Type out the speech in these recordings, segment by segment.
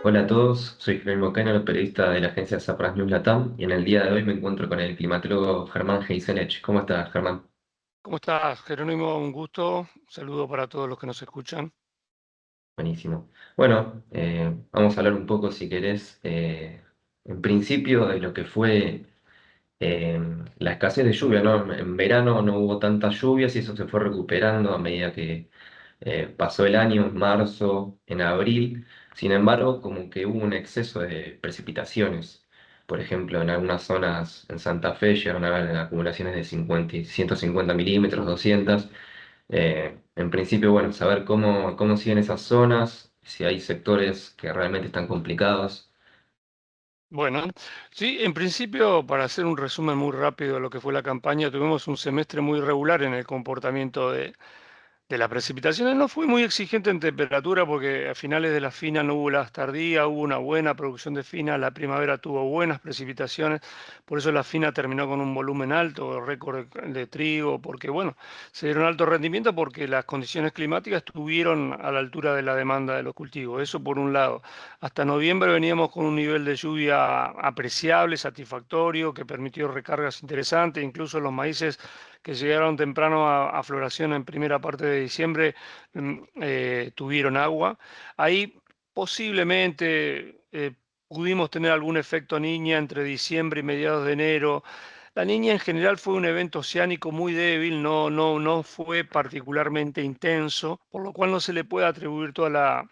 Hola a todos, soy Jerónimo Cano, periodista de la agencia Zapras News Latam, y en el día de hoy me encuentro con el climatólogo Germán Heisenech. ¿Cómo estás, Germán? ¿Cómo estás, Jerónimo? Un gusto. Saludo para todos los que nos escuchan. Buenísimo. Bueno, vamos a hablar un poco, si querés, en principio de lo que fue la escasez de lluvia, ¿no? En verano no hubo tantas lluvias y eso se fue recuperando a medida que pasó el año, en marzo, en abril. Sin embargo, como que hubo un exceso de precipitaciones. Por ejemplo, en algunas zonas en Santa Fe llegaron a haber acumulaciones de 50 y 150 milímetros, 200. En principio, bueno, saber cómo siguen esas zonas, si hay sectores que realmente están complicados. Bueno, sí, en principio, para hacer un resumen muy rápido de lo que fue la campaña, tuvimos un semestre muy regular en el comportamiento de las precipitaciones. No fue muy exigente en temperatura porque a finales de la fina no hubo las tardías, hubo una buena producción de fina, la primavera tuvo buenas precipitaciones, por eso la fina terminó con un volumen alto, récord de trigo, porque bueno, se dieron alto rendimiento porque las condiciones climáticas estuvieron a la altura de la demanda de los cultivos. Eso por un lado. Hasta noviembre veníamos con un nivel de lluvia apreciable, satisfactorio, que permitió recargas interesantes, incluso los maíces que llegaron temprano a floración en primera parte de diciembre, tuvieron agua. Ahí posiblemente pudimos tener algún efecto niña entre diciembre y mediados de enero. La niña en general fue un evento oceánico muy débil, no fue particularmente intenso, por lo cual no se le puede atribuir toda la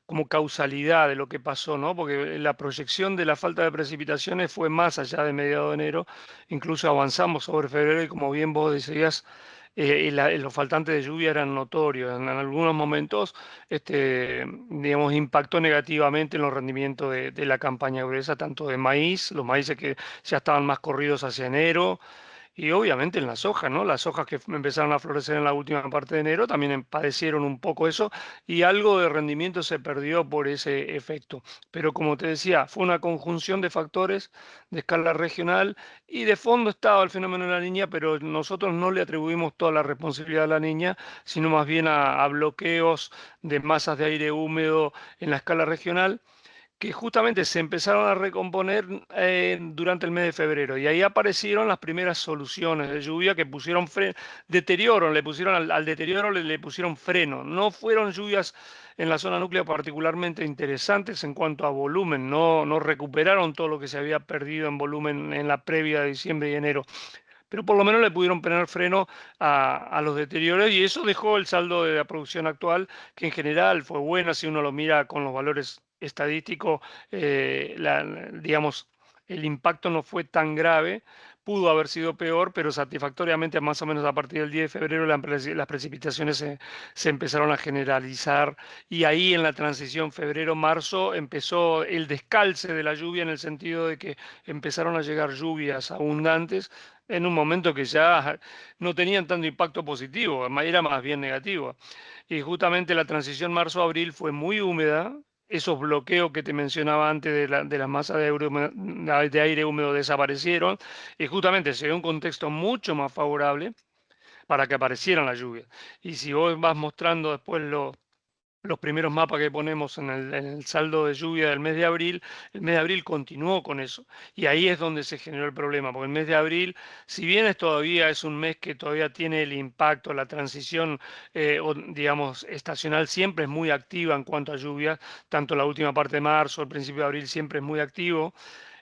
como causalidad de lo que pasó, ¿no? Porque la proyección de la falta de precipitaciones fue más allá de mediados de enero, incluso avanzamos sobre febrero y como bien vos decías, los faltantes de lluvia eran notorios. En algunos momentos, digamos, impactó negativamente en los rendimientos de la campaña gruesa, tanto de maíz, los maíces que ya estaban más corridos hacia enero, y obviamente en las hojas, ¿no? Las hojas que empezaron a florecer en la última parte de enero también padecieron un poco eso y algo de rendimiento se perdió por ese efecto. Pero como te decía, fue una conjunción de factores de escala regional y de fondo estaba el fenómeno de la niña, pero nosotros no le atribuimos toda la responsabilidad a la niña, sino más bien a bloqueos de masas de aire húmedo en la escala regional que justamente se empezaron a recomponer durante el mes de febrero y ahí aparecieron las primeras soluciones de lluvia que pusieron deterioro, le pusieron al deterioro le pusieron freno. No fueron lluvias en la zona núclea particularmente interesantes en cuanto a volumen, no recuperaron todo lo que se había perdido en volumen en la previa de diciembre y enero, pero por lo menos le pudieron poner freno a los deterioros y eso dejó el saldo de la producción actual, que en general fue buena si uno lo mira con los valores estadísticos, digamos, el impacto no fue tan grave, pudo haber sido peor, pero satisfactoriamente más o menos a partir del 10 de febrero las precipitaciones se empezaron a generalizar y ahí en la transición febrero-marzo empezó el descalce de la lluvia en el sentido de que empezaron a llegar lluvias abundantes en un momento que ya no tenían tanto impacto positivo, era más bien negativo. Y justamente la transición marzo-abril fue muy húmeda, esos bloqueos que te mencionaba antes de la masa de aire húmedo desaparecieron y justamente se dio un contexto mucho más favorable para que aparecieran las lluvias. Y si vos vas mostrando después los primeros mapas que ponemos en el saldo de lluvia del mes de abril, el mes de abril continuó con eso. Y ahí es donde se generó el problema, porque el mes de abril, si bien todavía es un mes que todavía tiene el impacto, la transición, digamos, estacional siempre es muy activa en cuanto a lluvias, tanto la última parte de marzo, el principio de abril siempre es muy activo.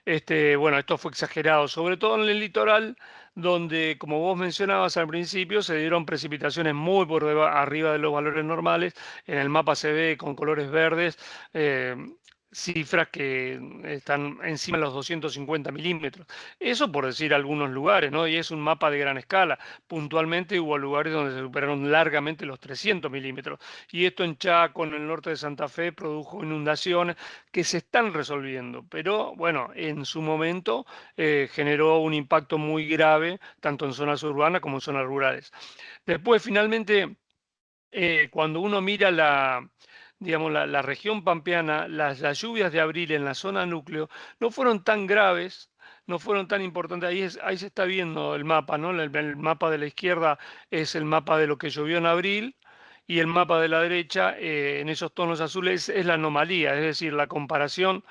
Bueno, esto fue exagerado, sobre todo en el litoral, donde, como vos mencionabas al principio, se dieron precipitaciones muy por arriba de los valores normales. En el mapa se ve con colores verdes, eh, cifras que están encima de los 250 milímetros. Eso por decir algunos lugares, ¿no? Y es un mapa de gran escala. Puntualmente hubo lugares donde se superaron largamente los 300 milímetros. Y esto en Chaco, en el norte de Santa Fe, produjo inundaciones que se están resolviendo. Pero bueno, en su momento generó un impacto muy grave, tanto en zonas urbanas como en zonas rurales. Después, finalmente cuando uno mira digamos, la región pampeana, las lluvias de abril en la zona núcleo no fueron tan graves, no fueron tan importantes. Ahí se está viendo el mapa, ¿no? El mapa de la izquierda es el mapa de lo que llovió en abril y el mapa de la derecha, en esos tonos azules, es la anomalía, es decir, la comparación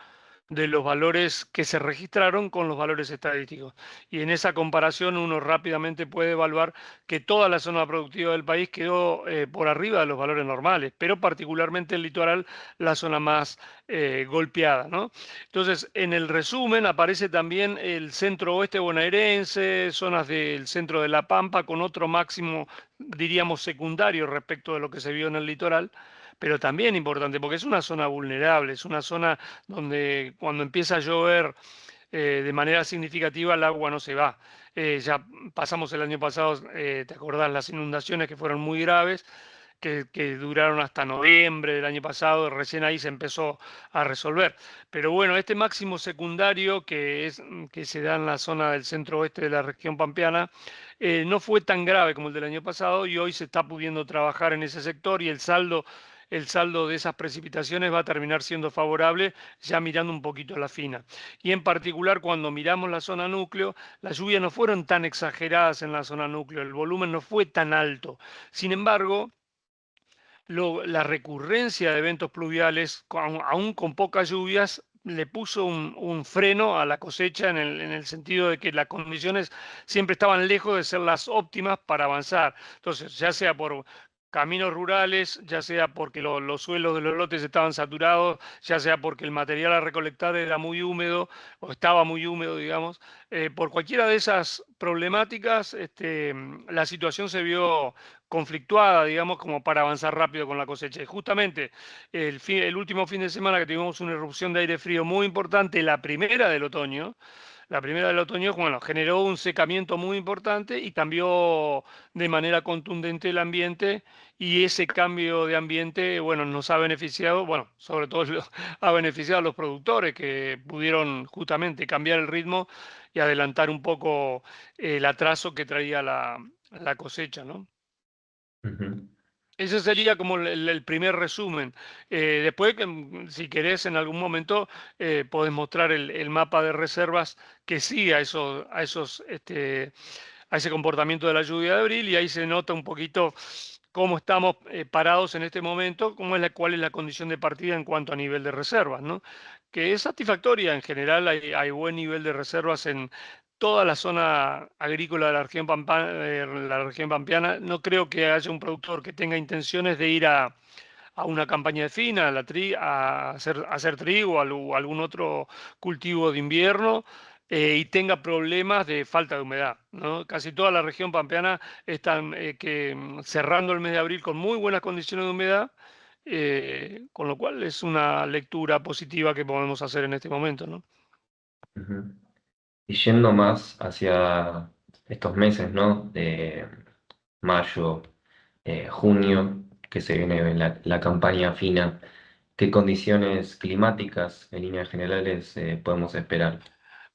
de los valores que se registraron con los valores estadísticos. Y en esa comparación uno rápidamente puede evaluar que toda la zona productiva del país quedó por arriba de los valores normales, pero particularmente el litoral, la zona más golpeada, ¿no? Entonces, en el resumen aparece también el centro oeste bonaerense, zonas del centro de La Pampa, con otro máximo, diríamos, secundario respecto de lo que se vio en el litoral, pero también importante, porque es una zona vulnerable, es una zona donde cuando empieza a llover de manera significativa el agua no se va. Ya pasamos el año pasado, ¿te acordás? Las inundaciones que fueron muy graves, que duraron hasta noviembre del año pasado, recién ahí se empezó a resolver. Pero bueno, este máximo secundario que se da en la zona del centro oeste de la región pampeana, no fue tan grave como el del año pasado y hoy se está pudiendo trabajar en ese sector y el saldo de esas precipitaciones va a terminar siendo favorable, ya mirando un poquito la fina. Y en particular cuando miramos la zona núcleo, las lluvias no fueron tan exageradas en la zona núcleo, el volumen no fue tan alto. Sin embargo, la recurrencia de eventos pluviales, aún con pocas lluvias, le puso un freno a la cosecha en el sentido de que las condiciones siempre estaban lejos de ser las óptimas para avanzar. Entonces, ya sea por caminos rurales, ya sea porque los suelos de los lotes estaban saturados, ya sea porque el material a recolectar era muy húmedo o estaba muy húmedo, digamos, por cualquiera de esas problemáticas, la situación se vio conflictuada, digamos, como para avanzar rápido con la cosecha. Y justamente el último fin de semana que tuvimos una erupción de aire frío muy importante, la primera del otoño, bueno, generó un secamiento muy importante y cambió de manera contundente el ambiente y ese cambio de ambiente, bueno, nos ha beneficiado, bueno, sobre todo ha beneficiado a los productores que pudieron justamente cambiar el ritmo y adelantar un poco el atraso que traía la cosecha, ¿no? Ujú. Ese sería como el primer resumen. Después, si querés, en algún momento podés mostrar el mapa de reservas que sigue a ese comportamiento de la lluvia de abril y ahí se nota un poquito cómo estamos parados en este momento, cuál es la condición de partida en cuanto a nivel de reservas, ¿no? Que es satisfactoria en general, hay buen nivel de reservas en toda la zona agrícola de la región pampeana. No creo que haya un productor que tenga intenciones de ir a una campaña de fina, a hacer trigo o algún otro cultivo de invierno y tenga problemas de falta de humedad, ¿no? Casi toda la región pampeana están cerrando el mes de abril con muy buenas condiciones de humedad, con lo cual es una lectura positiva que podemos hacer en este momento, ¿no? Ujú. Y yendo más hacia estos meses, ¿no? De mayo, junio, que se viene la campaña fina, ¿qué condiciones climáticas en líneas generales podemos esperar?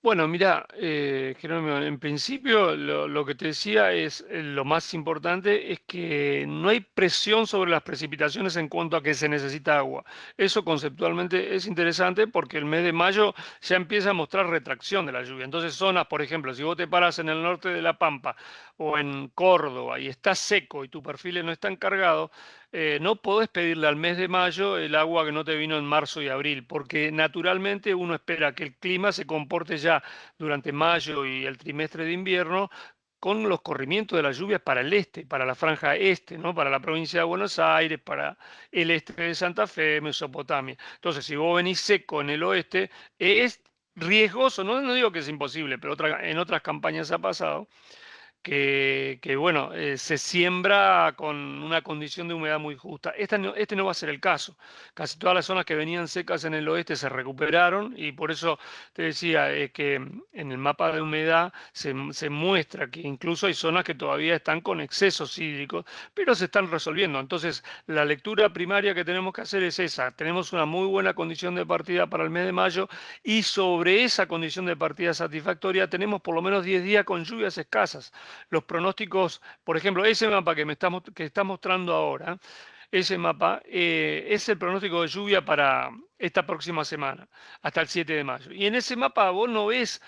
Bueno, mira, Jerónimo, en principio lo que te decía es lo más importante es que no hay presión sobre las precipitaciones en cuanto a que se necesita agua. Eso conceptualmente es interesante porque el mes de mayo ya empieza a mostrar retracción de la lluvia. Entonces, zonas, por ejemplo, si vos te paras en el norte de La Pampa o en Córdoba y está seco y tus perfiles no están cargados, no podés pedirle al mes de mayo el agua que no te vino en marzo y abril, porque naturalmente uno espera que el clima se comporte ya durante mayo y el trimestre de invierno con los corrimientos de las lluvias para el este, para la franja este, ¿no? Para la provincia de Buenos Aires, para el este de Santa Fe, Mesopotamia. Entonces, si vos venís seco en el oeste, es riesgoso, no digo que es imposible, pero en otras campañas ha pasado bueno, se siembra con una condición de humedad muy justa. Este no va a ser el caso. Casi todas las zonas que venían secas en el oeste se recuperaron y por eso te decía que en el mapa de humedad se muestra que incluso hay zonas que todavía están con excesos hídricos, pero se están resolviendo. Entonces, la lectura primaria que tenemos que hacer es esa. Tenemos una muy buena condición de partida para el mes de mayo y sobre esa condición de partida satisfactoria tenemos por lo menos 10 días con lluvias escasas. Los pronósticos, por ejemplo, ese mapa que está mostrando ahora, ese mapa, es el pronóstico de lluvia para esta próxima semana, hasta el 7 de mayo. Y en ese mapa vos no ves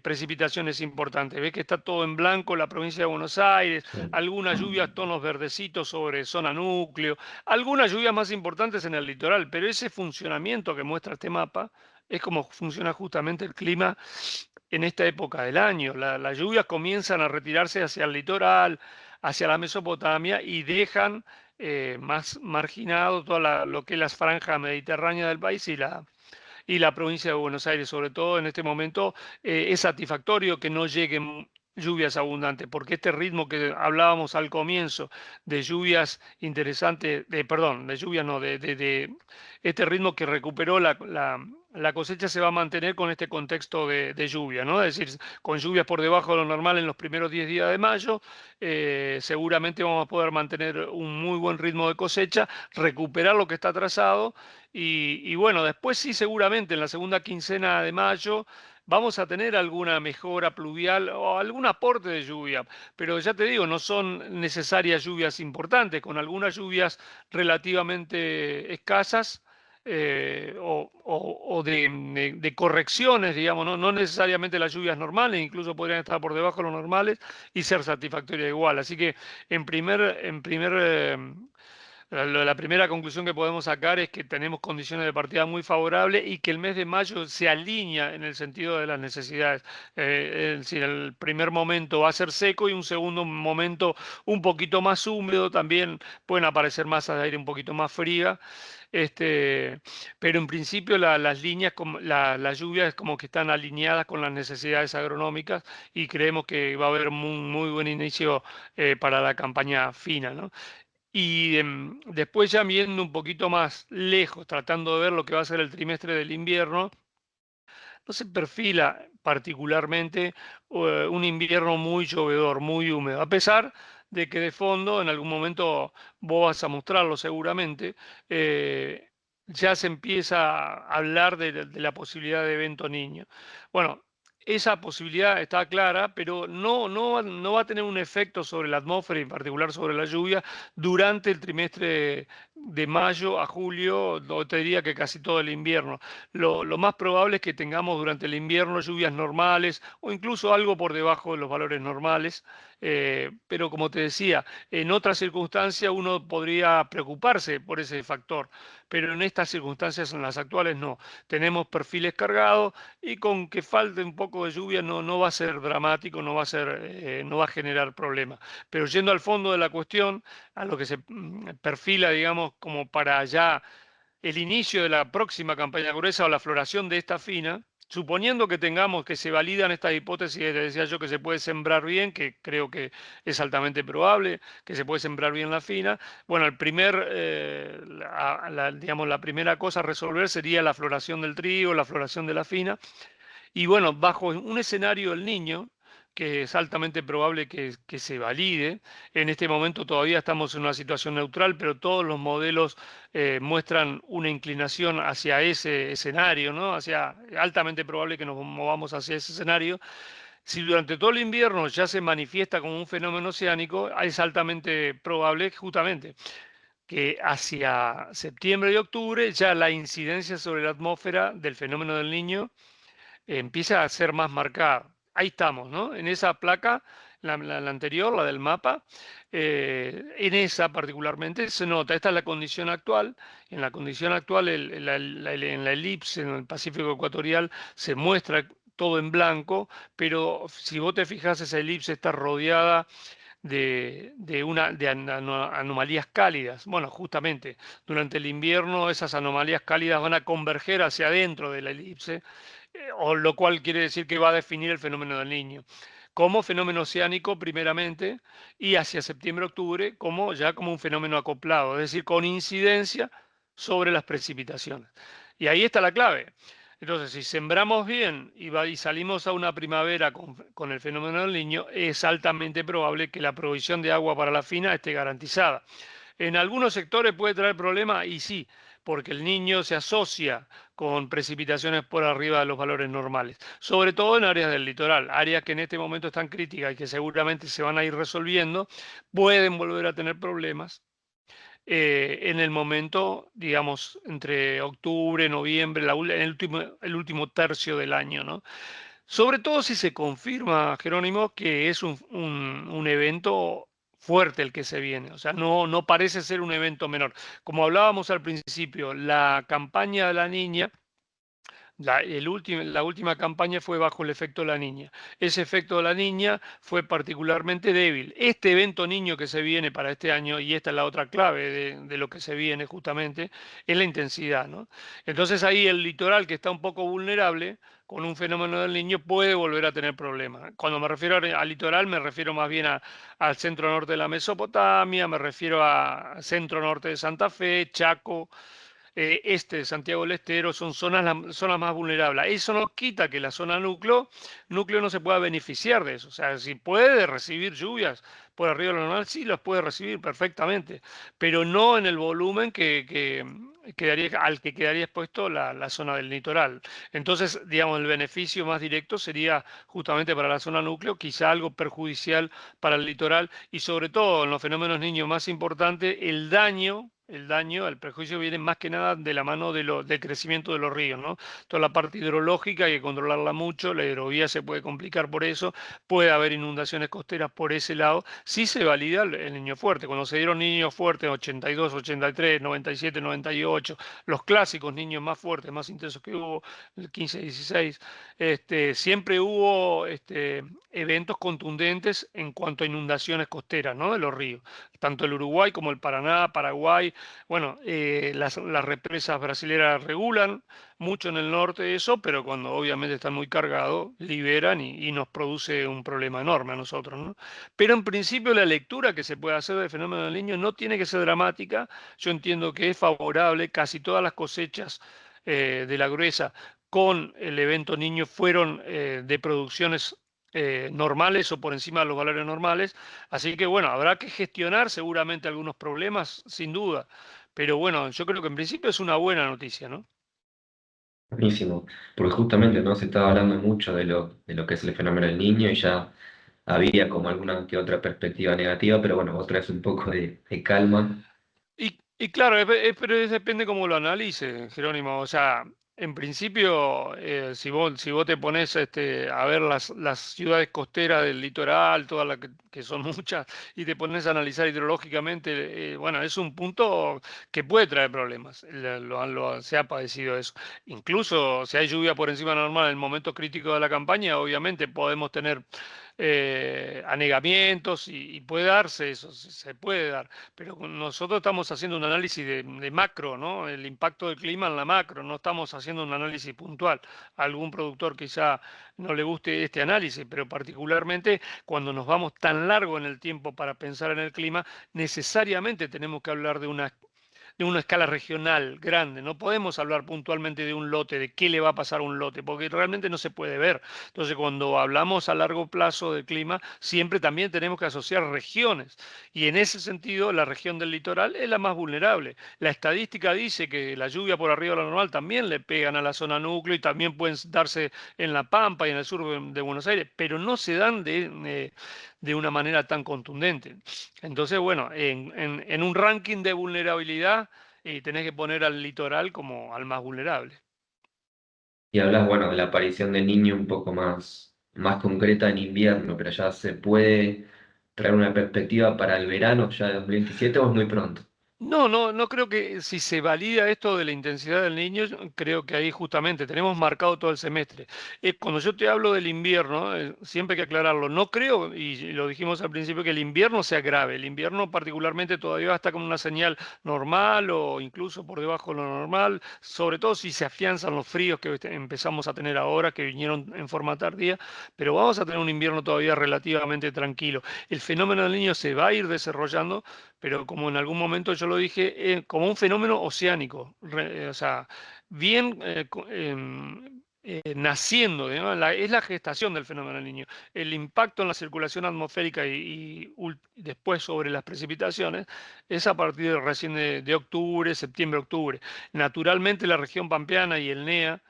precipitaciones importantes, ves que está todo en blanco la provincia de Buenos Aires, Sí. algunas lluvias, tonos verdecitos sobre zona núcleo, algunas lluvias más importantes en el litoral, pero ese funcionamiento que muestra este mapa es como funciona justamente el clima en esta época del año. Las lluvias comienzan a retirarse hacia el litoral, hacia la Mesopotamia y dejan más marginado lo que es las franjas mediterráneas del país y la provincia de Buenos Aires. Sobre todo en este momento es satisfactorio que no lleguen lluvias abundantes, porque este ritmo que hablábamos al comienzo de lluvias interesantes, perdón, de lluvias no, de este ritmo que recuperó la cosecha se va a mantener con este contexto de lluvia, ¿no? Es decir, con lluvias por debajo de lo normal en los primeros 10 días de mayo, seguramente vamos a poder mantener un muy buen ritmo de cosecha, recuperar lo que está atrasado y bueno, después sí, seguramente en la segunda quincena de mayo vamos a tener alguna mejora pluvial o algún aporte de lluvia, pero ya te digo, no son necesarias lluvias importantes, con algunas lluvias relativamente escasas. O de correcciones, digamos, ¿no? No necesariamente las lluvias normales, incluso podrían estar por debajo de lo normales y ser satisfactorias igual. Así que la primera conclusión que podemos sacar es que tenemos condiciones de partida muy favorables y que el mes de mayo se alinea en el sentido de las necesidades. Es decir, el primer momento va a ser seco y un segundo momento un poquito más húmedo. También pueden aparecer masas de aire un poquito más frías. Este, pero en principio las líneas, las lluvias como que están alineadas con las necesidades agronómicas y creemos que va a haber un muy buen inicio para la campaña fina, ¿no? Y después ya viendo un poquito más lejos, tratando de ver lo que va a ser el trimestre del invierno, no se perfila particularmente un invierno muy llovedor, muy húmedo, a pesar de que de fondo, en algún momento vos vas a mostrarlo seguramente, ya se empieza a hablar de la posibilidad de evento niño. Bueno, esa posibilidad está clara, pero no va a tener un efecto sobre la atmósfera y en particular sobre la lluvia durante el trimestre de mayo a julio, o te diría que casi todo el invierno. Lo más probable es que tengamos durante el invierno lluvias normales o incluso algo por debajo de los valores normales, pero como te decía, en otras circunstancias uno podría preocuparse por ese factor, pero en estas circunstancias, en las actuales, no. Tenemos perfiles cargados y con que falte un poco de lluvia no va a ser dramático, no va a generar problemas. Pero yendo al fondo de la cuestión, a lo que se perfila, digamos, como para ya el inicio de la próxima campaña gruesa o la floración de esta fina, suponiendo que tengamos que se validan estas hipótesis, te decía yo que se puede sembrar bien, que creo que es altamente probable, que se puede sembrar bien la fina, bueno, digamos, la primera cosa a resolver sería la floración del trigo, la floración de la fina, y bueno, bajo un escenario del niño, que es altamente probable que se valide, en este momento todavía estamos en una situación neutral, pero todos los modelos muestran una inclinación hacia ese escenario, ¿no? Hacia, altamente probable que nos movamos hacia ese escenario. Si durante todo el invierno ya se manifiesta como un fenómeno oceánico, es altamente probable justamente que hacia septiembre y octubre ya la incidencia sobre la atmósfera del fenómeno del niño empieza a ser más marcada. Ahí estamos, ¿no? En esa placa, la anterior, la del mapa, en esa particularmente se nota, esta es la condición actual, en la condición actual, en la elipse, en el Pacífico Ecuatorial, se muestra todo en blanco, pero si vos te fijas, esa elipse está rodeada de anomalías cálidas. Bueno, justamente durante el invierno esas anomalías cálidas van a converger hacia adentro de la elipse, o lo cual quiere decir que va a definir el fenómeno del niño como fenómeno oceánico primeramente y hacia septiembre-octubre como ya como un fenómeno acoplado, es decir, con incidencia sobre las precipitaciones. Y ahí está la clave. Entonces, si sembramos bien y salimos a una primavera con el fenómeno del niño, es altamente probable que la provisión de agua para la fina esté garantizada. En algunos sectores puede traer problemas y sí, porque el niño se asocia con precipitaciones por arriba de los valores normales, sobre todo en áreas del litoral, áreas que en este momento están críticas y que seguramente se van a ir resolviendo, pueden volver a tener problemas en el momento, digamos, entre octubre, noviembre, el último tercio del año, ¿no? Sobre todo si se confirma, Jerónimo, que es un evento fuerte el que se viene. O sea, no parece ser un evento menor. Como hablábamos al principio, la campaña de la niña, la última campaña fue bajo el efecto de la niña. Ese efecto de la niña fue particularmente débil. Este evento niño que se viene para este año, y esta es la otra clave de lo que se viene justamente, es la intensidad, ¿no? Entonces ahí el litoral que está un poco vulnerable con un fenómeno del niño puede volver a tener problemas. Cuando me refiero al litoral, me refiero más bien al centro norte de la Mesopotamia, me refiero a centro norte de Santa Fe, Chaco, este de Santiago del Estero, son zonas más vulnerables. Eso no quita que la zona núcleo no se pueda beneficiar de eso. O sea, si puede recibir lluvias por arriba de lo normal, sí las puede recibir perfectamente, pero no en el volumen al que quedaría expuesto la zona del litoral. Entonces, digamos, el beneficio más directo sería justamente para la zona núcleo, quizá algo perjudicial para el litoral y sobre todo en los fenómenos niños más importante, el perjuicio viene más que nada de la mano del crecimiento de los ríos, ¿no? Toda la parte hidrológica hay que controlarla mucho, la hidrovía se puede complicar por eso, puede haber inundaciones costeras por ese lado. Sí se valida el niño fuerte. Cuando se dieron niños fuertes, 82, 83, 97, 98, los clásicos niños más fuertes, más intensos que hubo, el 15, 16, siempre hubo eventos contundentes en cuanto a inundaciones costeras, ¿no? De los ríos, tanto el Uruguay como el Paraná, Paraguay. Bueno, las represas brasileras regulan mucho en el norte eso, pero cuando obviamente están muy cargados, liberan y nos produce un problema enorme a nosotros, ¿no? Pero en principio la lectura que se puede hacer del fenómeno del niño no tiene que ser dramática. Yo entiendo que es favorable, casi todas las cosechas de la gruesa con el evento niño fueron de producciones normales o por encima de los valores normales. Así que bueno, habrá que gestionar seguramente algunos problemas, sin duda. Pero bueno, yo creo que en principio es una buena noticia, ¿no? Buenísimo, porque justamente no se estaba hablando mucho de lo que es el fenómeno del niño y ya había como alguna que otra perspectiva negativa, pero bueno, vos traes un poco de calma. Y claro, pero depende cómo lo analice, Jerónimo. O sea, en principio, si vos te pones a ver las ciudades costeras del litoral, todas las que son muchas, y te pones a analizar hidrológicamente, bueno, es un punto que puede traer problemas. Se ha padecido eso. Incluso si hay lluvia por encima normal en el momento crítico de la campaña, obviamente podemos tener anegamientos y puede darse eso, se puede dar. Pero nosotros estamos haciendo un análisis de macro, ¿no? El impacto del clima en la macro, no estamos haciendo un análisis puntual. A algún productor quizá no le guste este análisis, pero particularmente cuando nos vamos tan largo en el tiempo para pensar en el clima, necesariamente tenemos que hablar de una escala regional grande. No podemos hablar puntualmente de un lote, de qué le va a pasar a un lote, porque realmente no se puede ver. Entonces, cuando hablamos a largo plazo del clima, siempre también tenemos que asociar regiones. Y en ese sentido, la región del litoral es la más vulnerable. La estadística dice que la lluvia por arriba de lo normal también le pegan a la zona núcleo y también pueden darse en La Pampa y en el sur de Buenos Aires, pero no se dan de una manera tan contundente. Entonces, bueno, en un ranking de vulnerabilidad tenés que poner al litoral como al más vulnerable. Y hablas, bueno, de la aparición del niño un poco más concreta en invierno, pero ya se puede traer una perspectiva para el verano ya de 2027 o es muy pronto. No creo que si se valida esto de la intensidad del niño, yo creo que ahí justamente tenemos marcado todo el semestre. Cuando yo te hablo del invierno, siempre hay que aclararlo, no creo, y lo dijimos al principio, que el invierno sea grave. El invierno particularmente todavía está como una señal normal o incluso por debajo de lo normal, sobre todo si se afianzan los fríos que empezamos a tener ahora, que vinieron en forma tardía, pero vamos a tener un invierno todavía relativamente tranquilo. El fenómeno del niño se va a ir desarrollando, pero como en algún momento yo lo dije, como un fenómeno oceánico, o sea, bien naciendo, ¿no? Es la gestación del fenómeno del niño. El impacto en la circulación atmosférica después sobre las precipitaciones es a partir recién de octubre, septiembre, octubre. Naturalmente la región pampeana y el NEA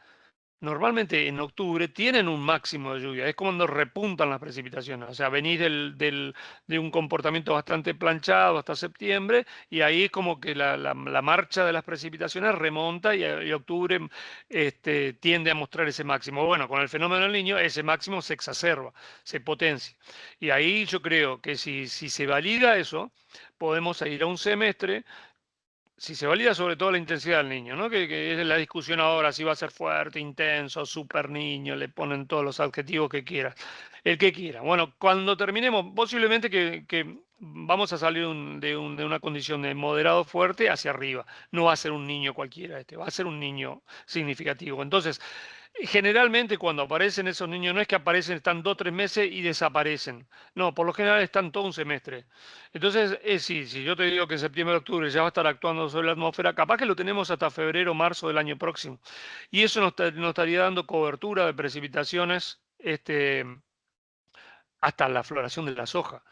normalmente en octubre tienen un máximo de lluvia, es cuando repuntan las precipitaciones, o sea, venís de un comportamiento bastante planchado hasta septiembre y ahí es como que la marcha de las precipitaciones remonta y octubre tiende a mostrar ese máximo. Bueno, con el fenómeno del Niño ese máximo se exacerba, se potencia. Y ahí yo creo que si se valida eso, podemos ir a un semestre si se valida sobre todo la intensidad del niño, ¿no? Que es la discusión ahora si va a ser fuerte, intenso, super niño, le ponen todos los adjetivos que quieras, el que quiera. Bueno, cuando terminemos, posiblemente que vamos a salir de una condición de moderado fuerte hacia arriba. No va a ser un niño cualquiera va a ser un niño significativo. Entonces, generalmente cuando aparecen esos niños, no es que aparecen, están 2 o 3 meses y desaparecen. No, por lo general están todo un semestre. Entonces, sí, si yo te digo que en septiembre, octubre ya va a estar actuando sobre la atmósfera, capaz que lo tenemos hasta febrero, marzo del año próximo. Y eso nos estaría dando cobertura de precipitaciones hasta la floración de la soja.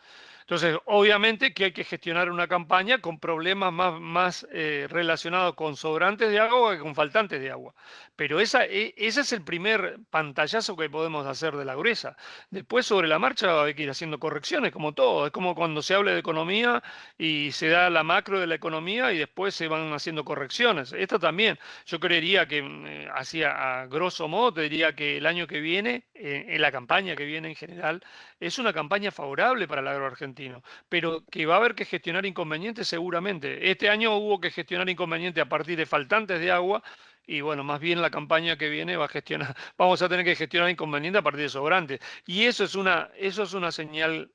Entonces, obviamente que hay que gestionar una campaña con problemas más relacionados con sobrantes de agua que con faltantes de agua. Pero ese es el primer pantallazo que podemos hacer de la gruesa. Después, sobre la marcha, hay que ir haciendo correcciones, como todo. Es como cuando se habla de economía y se da la macro de la economía y después se van haciendo correcciones. Esta también, yo creería que, así a grosso modo, te diría que el año que viene, en la campaña que viene en general, es una campaña favorable para el agro argentino, pero que va a haber que gestionar inconvenientes seguramente. Este año hubo que gestionar inconvenientes a partir de faltantes de agua y bueno, más bien la campaña que viene va a gestionar, vamos a tener que gestionar inconvenientes a partir de sobrantes. Y eso es una señal,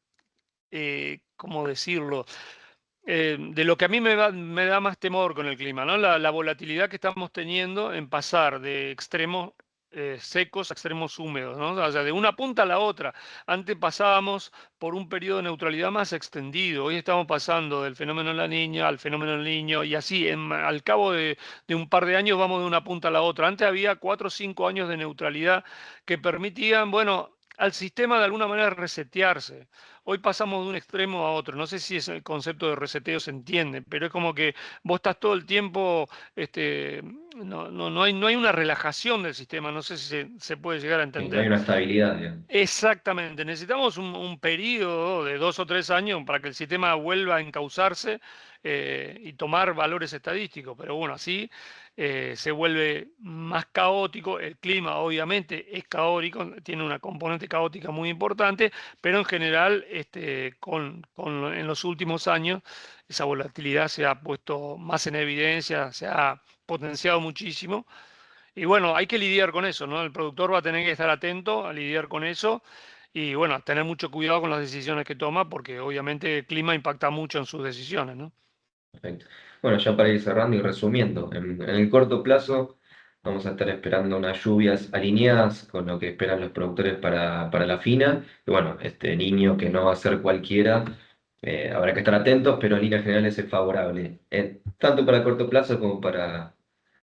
¿cómo decirlo? De lo que a mí me da más temor con el clima, ¿no? La volatilidad que estamos teniendo en pasar de extremos secos a extremos húmedos, ¿no? O sea, de una punta a la otra. Antes pasábamos por un periodo de neutralidad más extendido. Hoy estamos pasando del fenómeno de la niña al fenómeno del niño y así, al cabo de un par de años vamos de una punta a la otra. Antes había 4 o 5 años de neutralidad que permitían, bueno, al sistema de alguna manera resetearse. Hoy pasamos de un extremo a otro. No sé si ese concepto de reseteo se entiende, pero es como que vos estás todo el tiempo, no hay una relajación del sistema. No sé si se puede llegar a No hay entender. una estabilidad, digamos. Exactamente, necesitamos un periodo de 2 o 3 años para que el sistema vuelva a encauzarse y tomar valores estadísticos, pero bueno, así se vuelve más caótico, el clima obviamente es caótico, tiene una componente caótica muy importante, pero en general en los últimos años esa volatilidad se ha puesto más en evidencia, se ha potenciado muchísimo y bueno, hay que lidiar con eso, ¿no? El productor va a tener que estar atento a lidiar con eso y bueno, a tener mucho cuidado con las decisiones que toma porque obviamente el clima impacta mucho en sus decisiones, ¿no? Perfecto. Bueno, ya para ir cerrando y resumiendo, en el corto plazo vamos a estar esperando unas lluvias alineadas con lo que esperan los productores para la fina. Y bueno, este niño que no va a ser cualquiera, habrá que estar atentos, pero en líneas generales es favorable, tanto para el corto plazo como para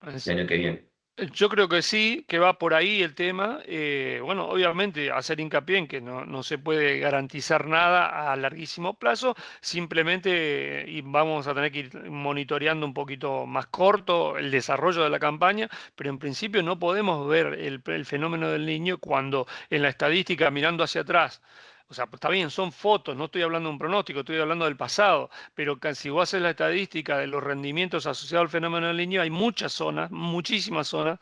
el año que viene. Yo creo que sí, que va por ahí el tema. Bueno, obviamente hacer hincapié en que no se puede garantizar nada a larguísimo plazo, simplemente y vamos a tener que ir monitoreando un poquito más corto el desarrollo de la campaña, pero en principio no podemos ver el fenómeno del niño cuando en la estadística mirando hacia atrás. O sea, está bien, son fotos, no estoy hablando de un pronóstico, estoy hablando del pasado, pero si vos haces la estadística de los rendimientos asociados al fenómeno del niño, hay muchas zonas, muchísimas zonas,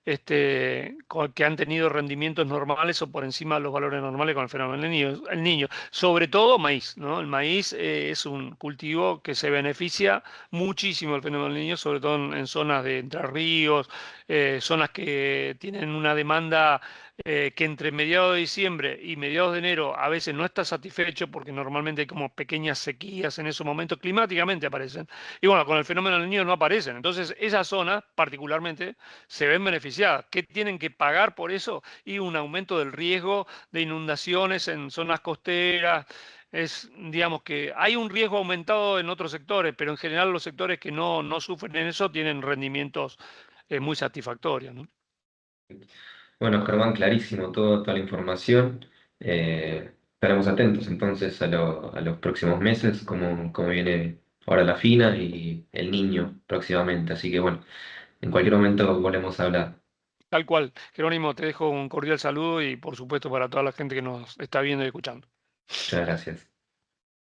que han tenido rendimientos normales o por encima de los valores normales con el fenómeno del niño. El niño, sobre todo maíz, ¿no? El maíz es un cultivo que se beneficia muchísimo del fenómeno del niño, sobre todo en zonas de Entre Ríos, zonas que tienen una demanda que entre mediados de diciembre y mediados de enero a veces no está satisfecho porque normalmente hay como pequeñas sequías en esos momentos, climáticamente aparecen. Y bueno, con el fenómeno del niño no aparecen. Entonces, esas zonas particularmente se ven beneficiadas. ¿Qué tienen que pagar por eso? Y un aumento del riesgo de inundaciones en zonas costeras. Digamos que hay un riesgo aumentado en otros sectores, pero en general los sectores que no sufren en eso tienen rendimientos muy satisfactorios, ¿no? Bueno, Germán, clarísimo toda la información. Estaremos atentos entonces a los próximos meses, cómo viene ahora la fina y el niño próximamente. Así que bueno, en cualquier momento volvemos a hablar. Tal cual. Jerónimo, te dejo un cordial saludo y por supuesto para toda la gente que nos está viendo y escuchando. Muchas gracias.